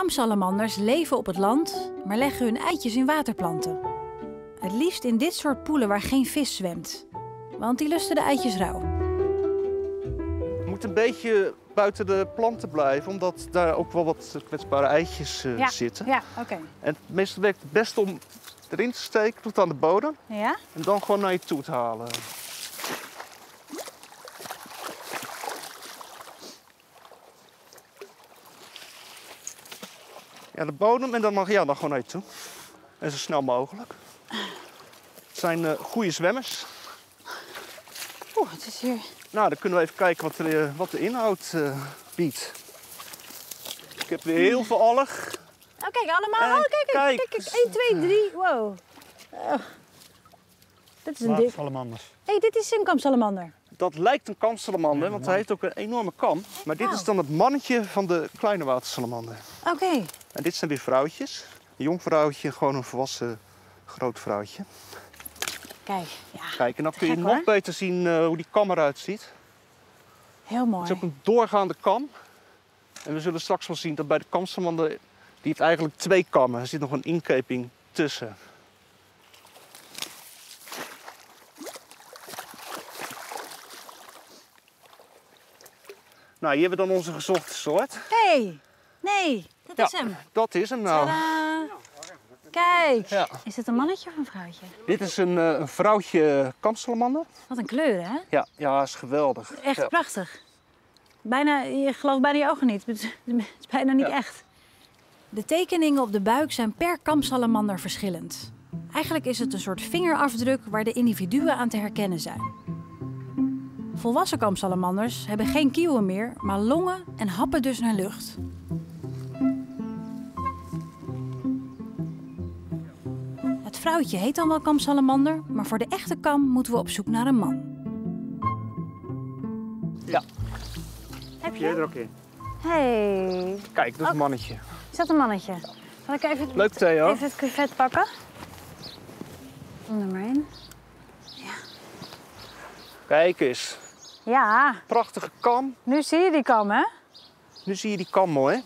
Kamsalamanders leven op het land, maar leggen hun eitjes in waterplanten. Het liefst in dit soort poelen waar geen vis zwemt. Want die lusten de eitjes rauw. Je moet een beetje buiten de planten blijven, omdat daar ook wel wat kwetsbare eitjes zitten. Ja, oké. En meestal werkt het best om erin te steken tot aan de bodem. Ja? En dan gewoon naar je toe te halen. Ja, de bodem en dan dan gewoon naar je toe. En zo snel mogelijk. Het zijn goede zwemmers. Oeh, het is hier... Nou, dan kunnen we even kijken wat de inhoud biedt. Ik heb weer heel veel alg. Oh, kijk, allemaal. Oh, kijk. 1, 2, 3. Wow. Dit is een dik. Salamanders. Hé, dit is een kamsalamander. Dat lijkt een kamsalamander, want hij heeft ook een enorme kam. Maar dit is dan het mannetje van de kleine watersalamander. Oké. En dit zijn weer vrouwtjes. Een jong vrouwtje, gewoon een volwassen groot vrouwtje. Kijk, ja. Kijk, en dan kun je Gek, nog hoor. beter zien hoe die kam eruit ziet. Heel mooi. Het is ook een doorgaande kam. En we zullen straks wel zien dat bij de kamsalamander, die heeft eigenlijk 2 kammen. Er zit nog een inkeping tussen. Nou, hier hebben we dan onze gezochte soort. Hé, nee, dat is hem. Dat is hem nou. Tadaa. Kijk, Ja. is dit een mannetje of een vrouwtje? Dit is een vrouwtje kamsalamander. Wat een kleur, hè? Ja, is geweldig. Echt Ja. prachtig. Bijna, je gelooft bijna je ogen niet. Het is bijna niet echt. De tekeningen op de buik zijn per kamsalamander verschillend. Eigenlijk is het een soort vingerafdruk waar de individuen aan te herkennen zijn. Volwassen kamsalamanders hebben geen kieuwen meer, maar longen en happen dus naar lucht. Het vrouwtje heet dan wel kamsalamander, maar voor de echte kam moeten we op zoek naar een man. Ja, Heb jij er ook in. Hey, Kijk, dat is een mannetje. is dat een mannetje? Zal ik even, Leuk, Theo. even het cuvet pakken? Kom er maar in. Kijk eens. Ja, Prachtige kam. nu zie je die kam, hè? Nu zie je die kam mooi.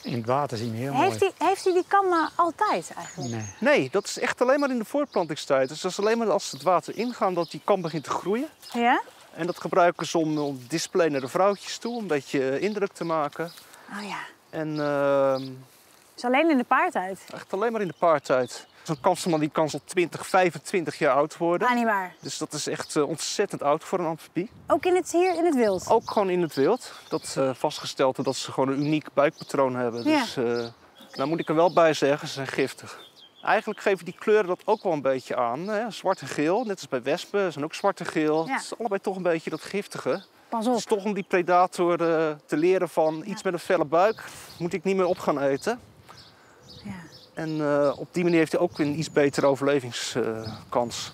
In het water zien we heel mooi. Heeft hij die kam altijd eigenlijk? Nee. Nee, dat is echt alleen maar in de voortplantingstijd. Dus dat is alleen maar als het water ingaat dat die kam begint te groeien. Ja? En dat gebruiken ze om display naar de vrouwtjes toe, om een beetje indruk te maken. Oh ja. En Is alleen in de paartijd. echt alleen maar in de paartijd. Zo'n kamsalamander die kan zo'n 20, 25 jaar oud worden. Ah, niet waar. Dus dat is echt ontzettend oud voor een amfibie. Ook hier in het wild? Ook gewoon in het wild. Dat is vastgesteld dat ze gewoon een uniek buikpatroon hebben. Ja. Dus nou moet ik er wel bij zeggen, ze zijn giftig. Eigenlijk geven die kleuren dat ook wel een beetje aan. Hè? Zwart en geel, net als bij wespen, zijn ook zwart en geel. Ja. Het is allebei toch een beetje dat giftige. Pas Het op. is toch om die predator te leren van iets met een felle buik moet ik niet meer op gaan eten. Ja. En op die manier heeft hij ook een iets betere overlevingskans.